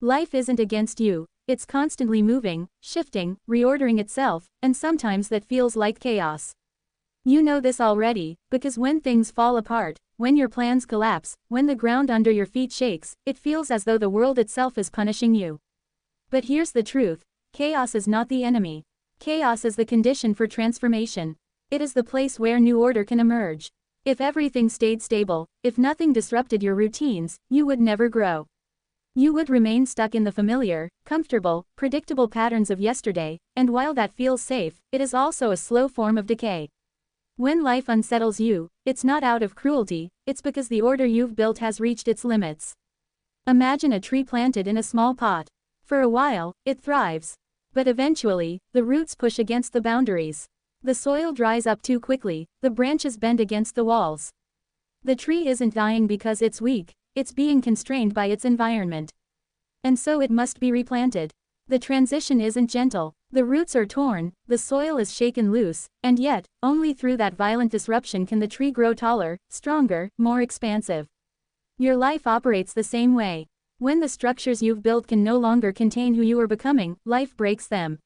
Life isn't against you, it's constantly moving, shifting, reordering itself, and sometimes that feels like chaos. You know this already, because when things fall apart, when your plans collapse, when the ground under your feet shakes, it feels as though the world itself is punishing you. But here's the truth: chaos is not the enemy. Chaos is the condition for transformation. It is the place where new order can emerge. If everything stayed stable, if nothing disrupted your routines, you would never grow. You would remain stuck in the familiar, comfortable, predictable patterns of yesterday, and while that feels safe, it is also a slow form of decay. When life unsettles you, it's not out of cruelty, it's because the order you've built has reached its limits. Imagine a tree planted in a small pot. For a while, it thrives. But eventually, the roots push against the boundaries. The soil dries up too quickly, the branches bend against the walls. The tree isn't dying because it's weak, it's being constrained by its environment. And so it must be replanted. The transition isn't gentle. The roots are torn, the soil is shaken loose, and yet, only through that violent disruption can the tree grow taller, stronger, more expansive. Your life operates the same way. When the structures you've built can no longer contain who you are becoming, life breaks them.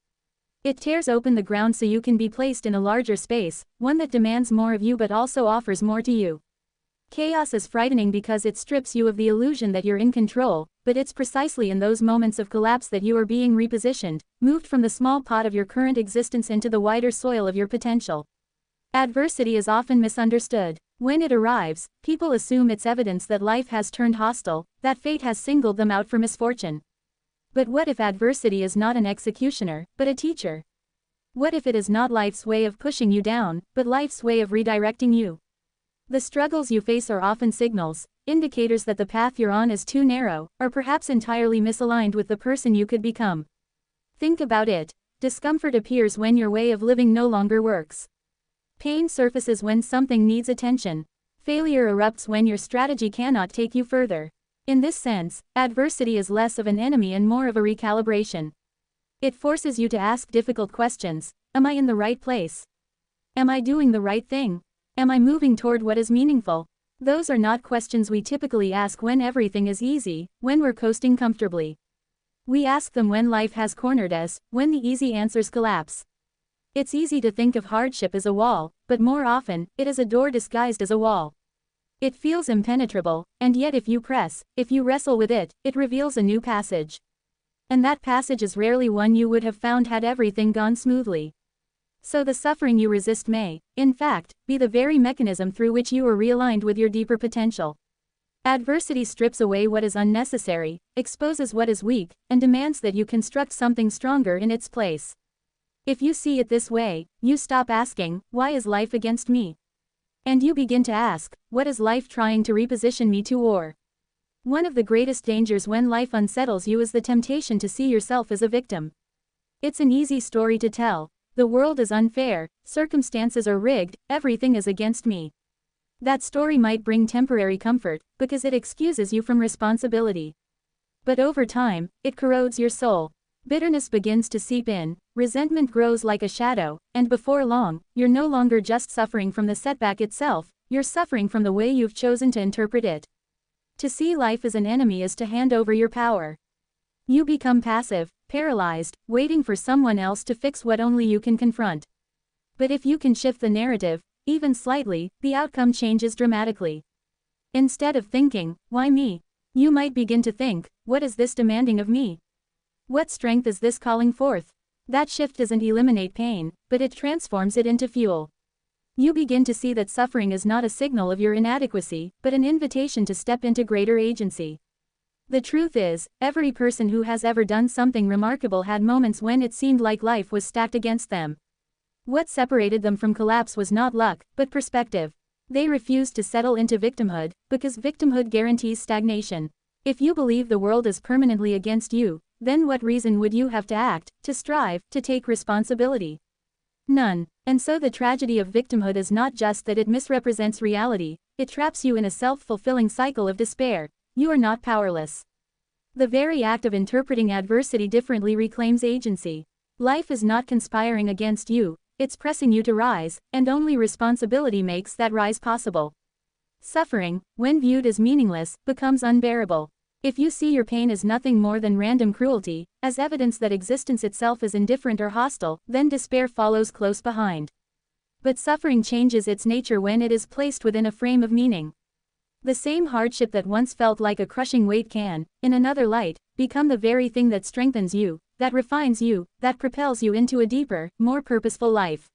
It tears open the ground so you can be placed in a larger space, one that demands more of you but also offers more to you. Chaos is frightening because it strips you of the illusion that you're in control, but it's precisely in those moments of collapse that you are being repositioned, moved from the small pot of your current existence into the wider soil of your potential. Adversity is often misunderstood. When it arrives, people assume it's evidence that life has turned hostile, that fate has singled them out for misfortune. But what if adversity is not an executioner, but a teacher? What if it is not life's way of pushing you down, but life's way of redirecting you? The struggles you face are often signals, indicators that the path you're on is too narrow, or perhaps entirely misaligned with the person you could become. Think about it. Discomfort appears when your way of living no longer works. Pain surfaces when something needs attention. Failure erupts when your strategy cannot take you further. In this sense, adversity is less of an enemy and more of a recalibration. It forces you to ask difficult questions. Am I in the right place? Am I doing the right thing? Am I moving toward what is meaningful? Those are not questions we typically ask when everything is easy, when we're coasting comfortably. We ask them when life has cornered us, when the easy answers collapse. It's easy to think of hardship as a wall, but more often, it is a door disguised as a wall. It feels impenetrable, and yet if you press, if you wrestle with it, it reveals a new passage. And that passage is rarely one you would have found had everything gone smoothly. So the suffering you resist may, in fact, be the very mechanism through which you are realigned with your deeper potential. Adversity strips away what is unnecessary, exposes what is weak, and demands that you construct something stronger in its place. If you see it this way, you stop asking, "Why is life against me?" And you begin to ask, "What is life trying to reposition me toward?" One of the greatest dangers when life unsettles you is the temptation to see yourself as a victim. It's an easy story to tell. The world is unfair, circumstances are rigged, everything is against me. That story might bring temporary comfort, because it excuses you from responsibility. But over time, it corrodes your soul. Bitterness begins to seep in, resentment grows like a shadow, and before long, you're no longer just suffering from the setback itself, you're suffering from the way you've chosen to interpret it. To see life as an enemy is to hand over your power. You become passive, paralyzed, waiting for someone else to fix what only you can confront. But if you can shift the narrative, even slightly, the outcome changes dramatically. Instead of thinking, "Why me?" you might begin to think, "What is this demanding of me? What strength is this calling forth?" That shift doesn't eliminate pain, but it transforms it into fuel. You begin to see that suffering is not a signal of your inadequacy, but an invitation to step into greater agency. The truth is, every person who has ever done something remarkable had moments when it seemed like life was stacked against them. What separated them from collapse was not luck, but perspective. They refused to settle into victimhood, because victimhood guarantees stagnation. If you believe the world is permanently against you, then what reason would you have to act, to strive, to take responsibility? None. And so the tragedy of victimhood is not just that it misrepresents reality, it traps you in a self-fulfilling cycle of despair. You are not powerless. The very act of interpreting adversity differently reclaims agency. Life is not conspiring against you, it's pressing you to rise, and only responsibility makes that rise possible. Suffering, when viewed as meaningless, becomes unbearable. If you see your pain as nothing more than random cruelty, as evidence that existence itself is indifferent or hostile, then despair follows close behind. But suffering changes its nature when it is placed within a frame of meaning. The same hardship that once felt like a crushing weight can, in another light, become the very thing that strengthens you, that refines you, that propels you into a deeper, more purposeful life.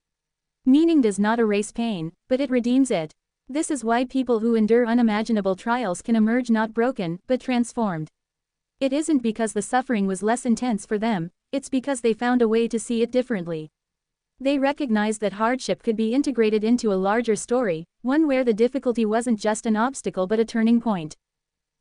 Meaning does not erase pain, but it redeems it. This is why people who endure unimaginable trials can emerge not broken, but transformed. It isn't because the suffering was less intense for them, it's because they found a way to see it differently. They recognized that hardship could be integrated into a larger story, one where the difficulty wasn't just an obstacle but a turning point.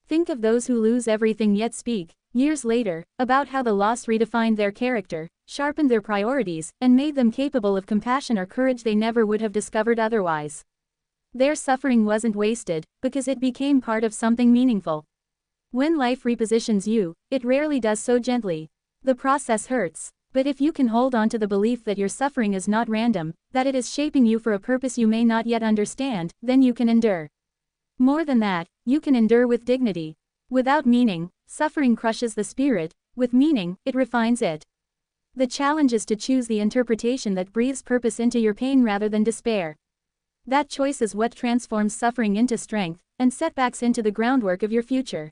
Think of those who lose everything yet speak, years later, about how the loss redefined their character, sharpened their priorities, and made them capable of compassion or courage they never would have discovered otherwise. Their suffering wasn't wasted, because it became part of something meaningful. When life repositions you, it rarely does so gently. The process hurts, but if you can hold on to the belief that your suffering is not random, that it is shaping you for a purpose you may not yet understand, then you can endure. More than that, you can endure with dignity. Without meaning, suffering crushes the spirit; with meaning, it refines it. The challenge is to choose the interpretation that breathes purpose into your pain rather than despair. That choice is what transforms suffering into strength, and setbacks into the groundwork of your future.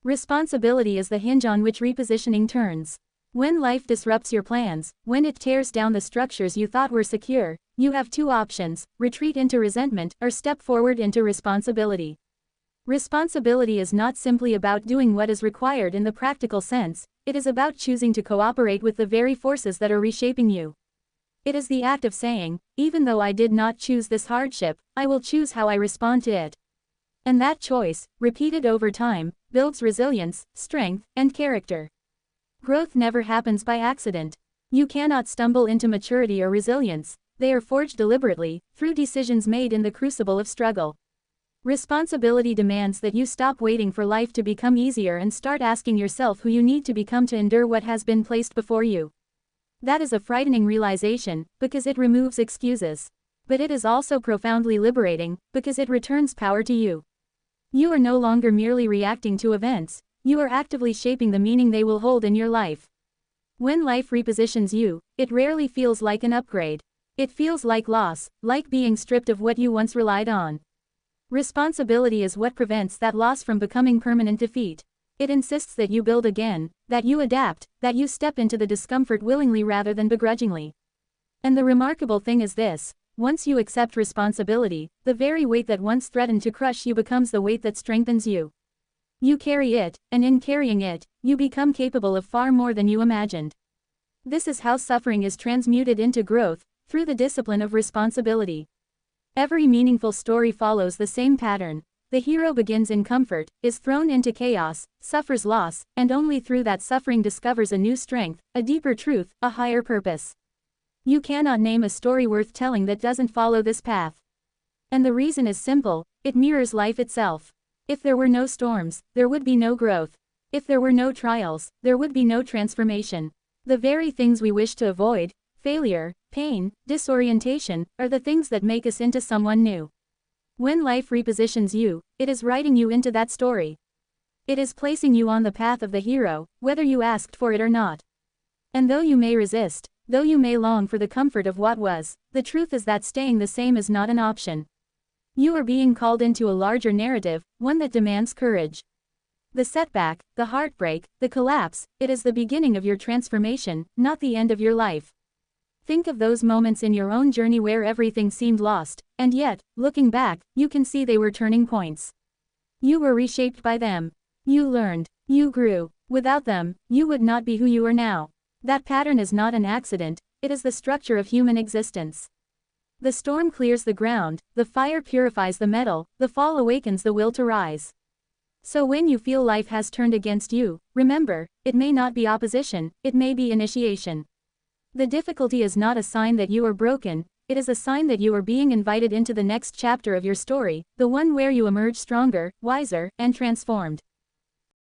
Responsibility is the hinge on which repositioning turns. When life disrupts your plans, when it tears down the structures you thought were secure, you have two options: retreat into resentment, or step forward into responsibility. Responsibility is not simply about doing what is required in the practical sense, it is about choosing to cooperate with the very forces that are reshaping you. It is the act of saying, even though I did not choose this hardship, I will choose how I respond to it. And that choice, repeated over time, builds resilience, strength, and character. Growth never happens by accident. You cannot stumble into maturity or resilience; they are forged deliberately, through decisions made in the crucible of struggle. Responsibility demands that you stop waiting for life to become easier and start asking yourself who you need to become to endure what has been placed before you. That is a frightening realization, because it removes excuses. But it is also profoundly liberating, because it returns power to you. You are no longer merely reacting to events, you are actively shaping the meaning they will hold in your life. When life repositions you, it rarely feels like an upgrade. It feels like loss, like being stripped of what you once relied on. Responsibility is what prevents that loss from becoming permanent defeat. It insists that you build again, that you adapt, that you step into the discomfort willingly rather than begrudgingly. And the remarkable thing is this: once you accept responsibility, the very weight that once threatened to crush you becomes the weight that strengthens you. You carry it, and in carrying it, you become capable of far more than you imagined. This is how suffering is transmuted into growth, through the discipline of responsibility. Every meaningful story follows the same pattern. The hero begins in comfort, is thrown into chaos, suffers loss, and only through that suffering discovers a new strength, a deeper truth, a higher purpose. You cannot name a story worth telling that doesn't follow this path. And the reason is simple: it mirrors life itself. If there were no storms, there would be no growth. If there were no trials, there would be no transformation. The very things we wish to avoid, failure, pain, disorientation, are the things that make us into someone new. When life repositions you, it is writing you into that story. It is placing you on the path of the hero, whether you asked for it or not. And though you may resist, though you may long for the comfort of what was, the truth is that staying the same is not an option. You are being called into a larger narrative, one that demands courage. The setback, the heartbreak, the collapse, it is the beginning of your transformation, not the end of your life. Think of those moments in your own journey where everything seemed lost, and yet, looking back, you can see they were turning points. You were reshaped by them. You learned. You grew. Without them, you would not be who you are now. That pattern is not an accident, it is the structure of human existence. The storm clears the ground, the fire purifies the metal, the fall awakens the will to rise. So when you feel life has turned against you, remember, it may not be opposition, it may be initiation. The difficulty is not a sign that you are broken, it is a sign that you are being invited into the next chapter of your story, the one where you emerge stronger, wiser, and transformed.